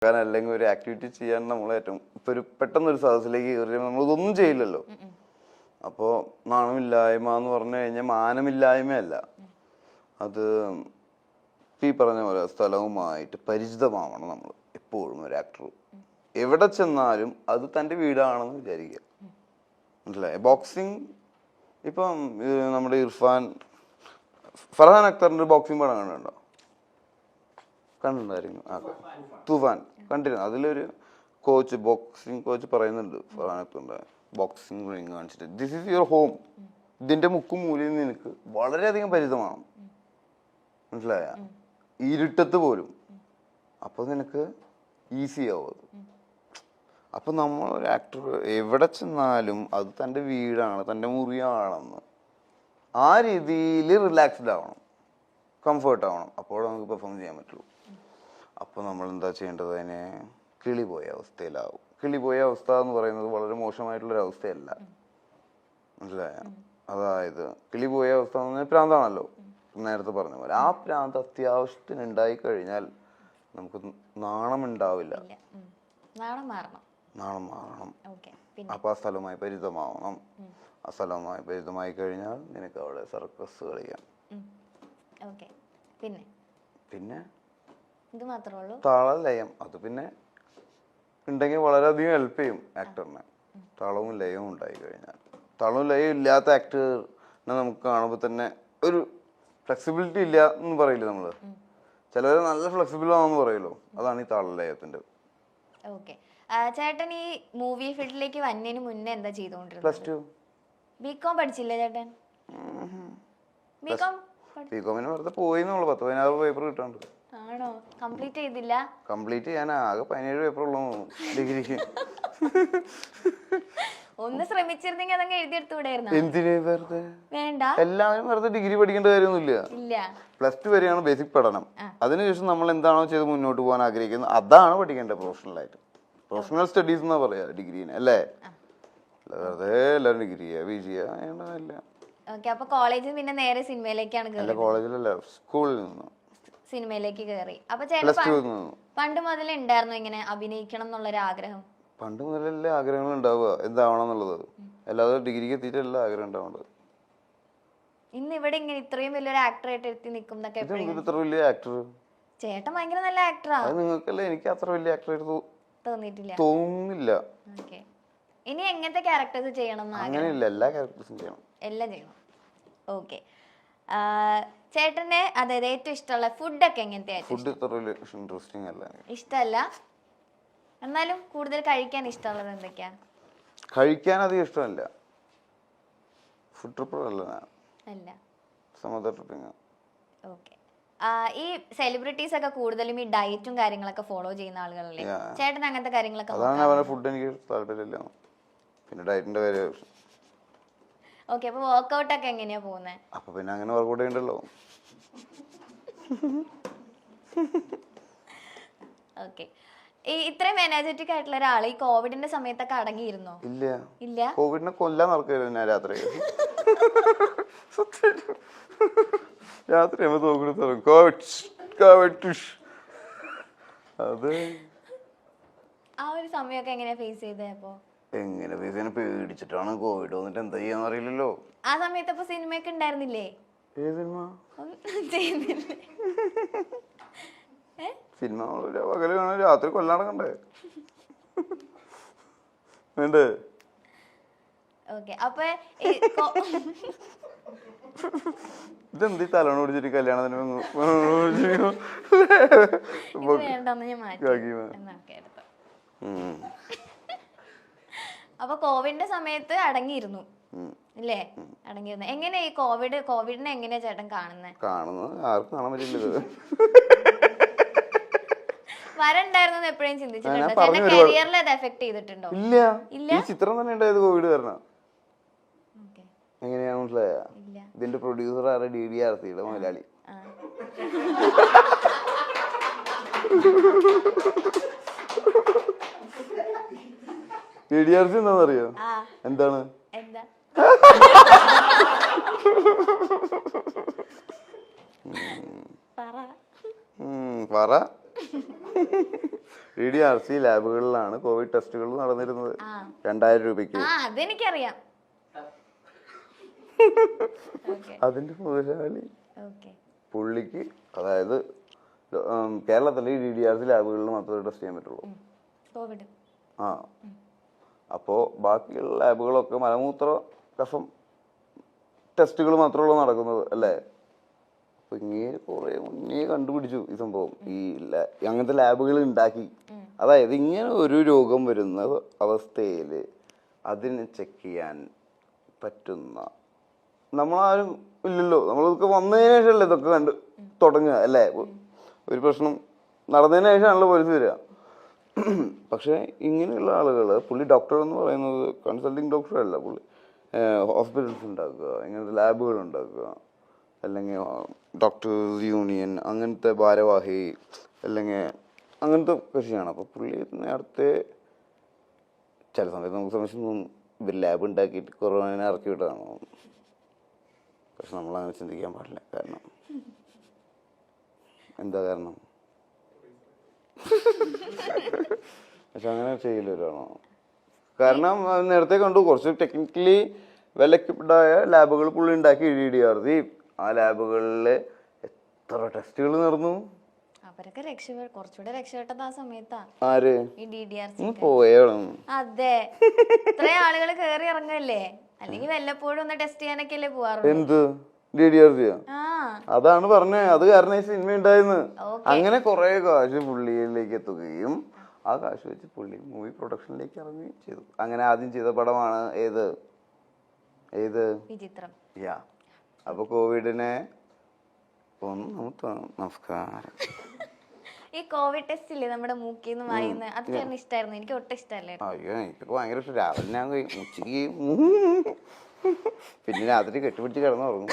കാരണം അല്ലെങ്കിൽ ഒരു ആക്ടിവിറ്റി ചെയ്യാൻ നമ്മൾ ഏറ്റവും ഇപ്പൊ ഒരു പെട്ടെന്നൊരു സദസ്സിലേക്ക് കയറി നമ്മളിതൊന്നും ചെയ്യില്ലല്ലോ. അപ്പോൾ നാണമില്ലായ്മ എന്ന് പറഞ്ഞു കഴിഞ്ഞാൽ മാനമില്ലായ്മയല്ല, അത് ഈ പറഞ്ഞ പോലെ സ്ഥലവുമായിട്ട് പരിചിതമാവണം നമ്മൾ എപ്പോഴും. ഒരു ആക്ടർ എവിടെ ചെന്നാലും അത് തൻ്റെ വീടാണെന്ന് വിചാരിക്കുക, മനസ്സിലായി? ബോക്സിങ് ഇപ്പം നമ്മുടെ ഫർഹാൻ അക്തറിന്റെ ബോക്സിംഗ് പടം കണ്ടിട്ടുണ്ടോ? കണ്ടിട്ടുണ്ടായിരുന്നു. തൂഫാൻ കണ്ടിരുന്നു. അതിലൊരു കോച്ച്, ബോക്സിംഗ് കോച്ച് പറയുന്നുണ്ട് ഫർഹാൻ അക്തറിന്റെ ബോക്സിംഗ് റിംഗ് കാണിച്ചിട്ട്, ദിസ് ഈസ് യുവർ ഹോം, ഇതിന്റെ മുക്കും മൂലയും നിനക്ക് വളരെയധികം പരിചിതമാണ്, മനസ്സിലായ? ഇരുട്ടത്ത് പോലും. അപ്പൊ നിനക്ക് ഈസി ആവും അത്. അപ്പൊ നമ്മളൊരു ആക്ടർ എവിടെ ചെന്നാലും അത് തൻ്റെ വീടാണ്, തൻ്റെ മുറിയാണെന്ന് ആ രീതിയിൽ റിലാക്സ്ഡ് ആവണം, കംഫർട്ട് ആവണം. അപ്പോഴേ നമുക്ക് പെർഫോം ചെയ്യാൻ പറ്റുള്ളൂ. അപ്പോൾ നമ്മൾ എന്താ ചെയ്യേണ്ടത്? അതിനെ കിളിപോയ അവസ്ഥയിലാവും. കിളിപോയ അവസ്ഥ എന്ന് പറയുന്നത് വളരെ മോശമായിട്ടുള്ളൊരു അവസ്ഥയല്ല, മനസ്സിലായ? അതായത് കിളിപോയ അവസ്ഥ എന്ന് പറഞ്ഞാൽ പ്രാന്താണല്ലോ, നേരത്തെ പറഞ്ഞ പോലെ. ആ പ്രാന്ത് അത്യാവശ്യത്തിന് ഉണ്ടായി കഴിഞ്ഞാൽ നമുക്ക് നാണം ഉണ്ടാവില്ല, നാണം മാറണം. അപ്പൊ ആ സ്ഥലവുമായി പരിചിതമാവണം. ആ സ്ഥലവുമായി പരിചിതമായി കഴിഞ്ഞാൽ നിനക്ക് അവിടെ സർക്കസ് കളിക്കാം. പിന്നെ താളലയം, അത് പിന്നെ ഉണ്ടെങ്കിൽ വളരെയധികം ഹെൽപ്പ് ചെയ്യും ആക്ടറിനെ. താളവും ലയവും ഉണ്ടായി കഴിഞ്ഞാൽ. താളവും ലയവും ഇല്ലാത്ത ആക്ടറിനെ നമുക്ക് കാണുമ്പോൾ തന്നെ ഒരു ഫ്ലെക്സിബിലിറ്റി ഇല്ല എന്ന് പറയില്ല നമ്മള്. ചിലവര് നല്ല ഫ്ലെക്സിബിൾ ആണെന്ന് പറയല്ലോ, അതാണ് ഈ താളലയത്തിന്റെ. ചേട്ടൻ ഈ മൂവി ഫീൽഡിലേക്ക് വന്നതിന് മുന്നേ എന്താ ചെയ്തോണ്ടിരുന്നത്? Plus two. ബികോം പഠിച്ചില്ലേ ചേട്ടൻ? ബികോമിന് വെറുതെ പോയി 10-16 പേപ്പർ കിട്ടാണ്ട്. ആണോ? കംപ്ലീറ്റ് ചെയ്തില്ല? കംപ്ലീറ്റ് ചെയ്യാൻ ആകെ 17 പേപ്പർ ഉള്ളൂ ഡിഗ്രിക്ക്. ഒന്ന് ശ്രമിച്ചിരുന്നെങ്കിൽ അതങ്ങ് എഴുതിയെടുത്തുകൂടായിരുന്നു. എന്തിനു വെറുതെ? വേണ്ട, എല്ലാവരും വെറുതെ ഡിഗ്രി പഠിക്കേണ്ട കാര്യമൊന്നുമില്ല. പ്ലസ് ടു വരെയാണ് ബേസിക് പഠനം. അതിനുശേഷം നമ്മൾ എന്താണോ ചെയ്ത് മുന്നോട്ട് പോകാൻ ആഗ്രഹിക്കുന്നത് അതാണ് പഠിക്കേണ്ടത്. പ്രൊഫഷണലായിട്ട് പ്രൊഫഷണൽ സ്റ്റഡീസ് എന്നാ പറയാ ഡിഗ്രീനെ, അല്ലേ? വെറുതെ എല്ലാവരും ഡിഗ്രി ചെയ്യണ്ട. അപ്പൊ കോളേജിൽ പിന്നെ നേരെ സിനിമയിലേക്കാണ്? കോളേജിലല്ല, സ്കൂളിൽ നിന്ന് സിനിമയിലേക്ക് കയറി. അപ്പൊ ചേട്ടൻ പണ്ട് മുതലേ ഉണ്ടായിരുന്നു ഇങ്ങനെ അഭിനയിക്കണം എന്നുള്ളൊരു ആഗ്രഹം? പണ്ട് മുതലല്ലേ ആഗ്രഹങ്ങൾ ഉണ്ടാവുക എന്താവണം എന്നുള്ളത്, അല്ലാതെ ഡിഗ്രിക്ക് എത്തിയിട്ടല്ല ആഗ്രഹം ഉണ്ടാവേണ്ടത്. ഇന്ന് ഇവിടെ ഇങ്ങനെ ഇത്രയും വലിയൊരു ആക്ടറായിട്ട് എത്തി നിൽക്കുന്നൊക്കെ? ഇത്ര വലിയ ആക്ടർ ചേട്ടൻ ഭയങ്കര നല്ല ആക്ടറാ. നിങ്ങൾക്കല്ലേ, എനിക്ക് അത്ര വലിയ ആക്ടറായിട്ട് തോന്നുന്നില്ല. ഇനി എങ്ങനത്തെ ക്യാരക്ടേഴ്സ് ചെയ്യണം? അങ്ങനെയില്ല, എല്ലാ ക്യാരക്ടേഴ്സും ചെയ്യണം, എല്ലാം ചെയ്യണം. ഓക്കെ. ചേട്ടന്റെ അതായത് ഏറ്റവും ഇഷ്ടമുള്ള ഫുഡൊക്കെ എങ്ങനത്തെ? ഫുഡ് ഇൻട്രസ്റ്റിംഗ് അല്ല, ഇഷ്ടമല്ല. എന്നാലും കൂടുതൽ കഴിക്കാൻ ഇഷ്ടമുള്ളത് എന്തൊക്കെയാ? കഴിക്കാൻ അധികം ഇഷ്ടമല്ല. ഫുഡ് ട്രിപ്പർ അല്ല, സമുദ്ര ട്രിപ്പിംഗ്. ഓക്കെ. ഈ സെലിബ്രിറ്റീസ് ഒക്കെ കൂടുതലും ഈ ഡയറ്റും കാര്യങ്ങളൊക്കെ ഫോളോ ചെയ്യുന്ന ആളുകളല്ലേ? ചേട്ടൻ അങ്ങനത്തെ കാര്യങ്ങളൊക്കെ? അതാണ് ഫുഡ് എനിക്ക് താല്പര്യമില്ല, പിന്നെ ഡയറ്റിന്റെ കാര്യം. ഓക്കെ. അപ്പൊ വർക്ക്ഔട്ട് ഒക്കെ എങ്ങനെയാ പോകുന്നത്? അപ്പൊ പിന്നെ അങ്ങനെ വർക്ക്ഔട്ട് ചെയ്യണ്ടല്ലോ. ഓക്കെ. ഈ ഇത്രയും എനർജറ്റിക് ആയിട്ടുള്ള ഒരാൾ ഈ കോവിഡിന്റെ സമയത്തൊക്കെ അടങ്ങിയിരുന്നോ? ഇല്ല. കോവിഡിനെ കൊല്ലാൻ നടക്കുകയായിരുന്നു ഞാൻ രാത്രി. രാത്രി അത് ആ ഒരു സമയമൊക്കെ എങ്ങനെയാ ഫേസ് ചെയ്തേ? അപ്പൊ എങ്ങനെ ഫേസ് ചെയ്യാൻ? പേടിച്ചിട്ടാണ്. കോവിഡ് വന്നിട്ട് എന്താ ചെയ്യാന്ന് അറിയില്ലല്ലോ. ആ സമയത്ത് അപ്പൊ സിനിമയൊക്കെ ഉണ്ടായിരുന്നില്ലേ? സിനിമ പകല് കാണാൻ, രാത്രി കൊല്ലാടക്കണ്ടേ? വേണ്ടേ? ഓക്കെ. അപ്പൊ ഇതെന്ത് തലോണം പിടിച്ചിട്ട് കല്യാണത്തിന് അപ്പൊ കോവിഡിന്റെ സമയത്ത് അടങ്ങിയിരുന്നു അല്ലേ? അടങ്ങിയിരുന്നു. എങ്ങനെയാ ഈ കോവിഡിനെ എങ്ങനെയാ ചേട്ടൻ കാണുന്നത്? ആർക്കും കാണാൻ പറ്റില്ല. വരണ്ടായിരുന്നു എപ്പോഴും ചിന്തിച്ചിട്ടുണ്ടോ? കരിയറിൽ അത് എഫക്ട് ചെയ്തിട്ടുണ്ടോ? ഇല്ല. ഈ ചിത്രം തന്നെ ഉണ്ടായത് കോവിഡ് കാരണം. എങ്ങനെയാ മനസ്സിലായ? ഇതിന്റെ പ്രൊഡ്യൂസർ ആരാ? DDRCയുടെ മുതലാളി. DDRC എന്താണെന്നറിയോ? എന്താണ്? പറ. DDRC ലാബുകളിലാണ് കോവിഡ് ടെസ്റ്റുകൾ നടന്നിരുന്നത് 2000 രൂപയ്ക്ക്. അതെനിക്കറിയാം. അതിന്റെ മുതലാളി പുള്ളിക്ക്, അതായത് കേരളത്തിലെ DDRC ലാബുകളിൽ മാത്രമേ ടെസ്റ്റ് ചെയ്യാൻ പറ്റുള്ളൂ. അപ്പോ ബാക്കിയുള്ള ലാബുകളൊക്കെ മലമൂത്ര കഫം ടെസ്റ്റുകൾ മാത്രമേ നടക്കുന്നത് അല്ലേ. അപ്പൊ ഇങ്ങനെ കുറെ മുന്നേ കണ്ടുപിടിച്ചു ഈ സംഭവം. ഈ അങ്ങനത്തെ ലാബുകൾ ഉണ്ടാക്കി. അതായത് ഇങ്ങനെ ഒരു രോഗം വരുന്ന അവസ്ഥയിൽ അതിനെ ചെക്ക് ചെയ്യാൻ പറ്റുന്ന നമ്മളാരും ഇല്ലല്ലോ. നമ്മളിതൊക്കെ വന്നതിന് ശേഷമല്ലേ ഇതൊക്കെ കണ്ട് തുടങ്ങുക അല്ലേ. ഒരു പ്രശ്നം നടന്നതിന് ശേഷമാണല്ലോ പോലീസ് വരിക. പക്ഷെ ഇങ്ങനെയുള്ള ആളുകൾ, പുള്ളി ഡോക്ടർ എന്ന് പറയുന്നത് കൺസൾട്ടിങ് ഡോക്ടർ അല്ല, പുള്ളി ഹോസ്പിറ്റൽസ് ഉണ്ടാക്കുക, ഇങ്ങനത്തെ ലാബുകൾ ഉണ്ടാക്കുക, അല്ലെങ്കിൽ ഡോക്ടേഴ്സ് യൂണിയൻ അങ്ങനത്തെ ഭാരവാഹി, അല്ലെങ്കിൽ അങ്ങനത്തെ കൃഷിയാണ്. അപ്പോൾ പുള്ളി നേരത്തെ ചില സമയത്ത് നമുക്ക് സംശയം തോന്നും ഇവർ ലാബ് ഉണ്ടാക്കിയിട്ട് കൊറോണനെ ഇറക്കി വിട്ടതാണോ. പക്ഷെ നമ്മളങ്ങനെ ചിന്തിക്കാൻ പാടില്ല. കാരണം എന്താ കാരണം? പക്ഷെ അങ്ങനെ ചെയ്യില്ലല്ലോ. കാരണം നേരത്തെ കണ്ടു കുറച്ച് ടെക്നിക്കലി വെൽ എക്യുപ്ഡായ ലാബുകൾ പുള്ളി ഉണ്ടാക്കി DDRC. ആ ലാബുകളിൽ എത്ര ടെസ്റ്റുകൾ നടന്നു. അവരൊക്കെ കുറച്ചുകൂടെ രക്ഷപ്പെട്ടത് ആ സമയത്താ. ആര് ഈ DDRC പോയോളും. അതെ, ഇത്രയും ആളുകൾ കേറി ഇറങ്ങല്ലേ. അല്ലെങ്കിൽ വല്ലപ്പോഴും ഒന്ന് ടെസ്റ്റ് ചെയ്യാനൊക്കെ അല്ലേ പോവാറുള്ളൂ. എന്ത് DDRC? അതാണ് പറഞ്ഞേ, അത് കാരണം ഈ സിനിമ ഉണ്ടായിരുന്നു. അങ്ങനെ കുറെ കാശ് പുള്ളിയിലേക്ക് എത്തുകയും ആ കാശ് വെച്ച് പുള്ളി മൂവി പ്രൊഡക്ഷനിലേക്ക് ഇറങ്ങുകയും ചെയ്തു. അങ്ങനെ ആദ്യം ചെയ്ത പടമാണ് ഏത് വിചിത്രം. അപ്പൊ കോവിഡിനെ നമസ്കാരം. ഈ കോവിഡ് ടെസ്റ്റ് ഇല്ലേ നമ്മുടെ മൂക്കിന്ന് വായിന്ന്, അത് ചേർന്ന് ഇഷ്ടമായിരുന്നു. എനിക്ക് ഒട്ടും ഇഷ്ടമല്ലേ. അയ്യോ, എനിക്കൊക്കെ ഭയങ്കര ഇഷ്ടം. രാവിലെ ഞാൻ ഉച്ചയ്ക്ക് പിന്നെ രാത്രി കെട്ടിപ്പിടിച്ച് കിടന്നുറങ്ങും.